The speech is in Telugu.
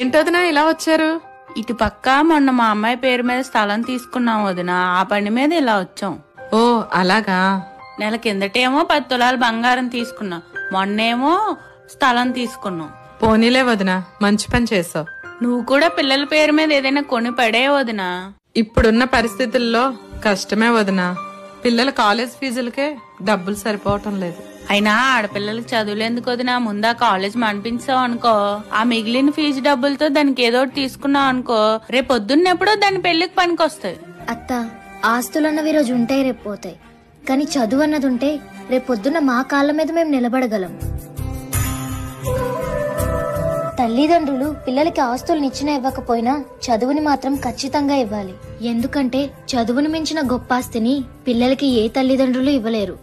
ఏంటోదినా ఇలా వచ్చారు? ఇటు పక్క మొన్న మా అమ్మాయి పేరు మీద స్థలం తీసుకున్నాం వదినా, ఆ పని మీద ఇలా వచ్చాం. ఓ అలాగా. నెల కిందటేమో 10 తులాలు బంగారం తీసుకున్నాం, మొన్నేమో స్థలం తీసుకున్నాం. పోనీలే వదినా, మంచి పని చేసావు. నువ్వు కూడా పిల్లల పేరు మీద ఏదైనా కొని పడే వదినా. ఇప్పుడున్న పరిస్థితుల్లో కష్టమే వదినా. పిల్లల కాలేజ్ ఫీజులకే డబ్బులు సరిపోవటం లేదు. అయినా ఆడపిల్లలకి చదువులు ఎందుకు వదినా, ముందా కాలేజ్ మనిపించావు అనుకో, ఆ మిగిలిన ఫీజు డబ్బులతో దానికి ఏదో ఒకటి తీసుకున్నావు అనుకో, రేపు పొద్దున్నెప్పుడో దాని పెళ్లికి పనికొస్తాయి. అత్త, ఆస్తులన్నవి రోజు ఉంటాయి, రేపు పోతాయి. కానీ చదువు అన్నది ఉంటే రేపు పొద్దున్న మా కాళ్ళ మీద మేము నిలబడగలం. తల్లిదండ్రులు పిల్లలకి ఆస్తుల్ని ఇచ్చినా ఇవ్వకపోయినా చదువుని మాత్రం ఖచ్చితంగా ఇవ్వాలి. ఎందుకంటే చదువుని మించిన గొప్ప ఆస్తిని పిల్లలకి ఏ తల్లిదండ్రులు ఇవ్వలేరు.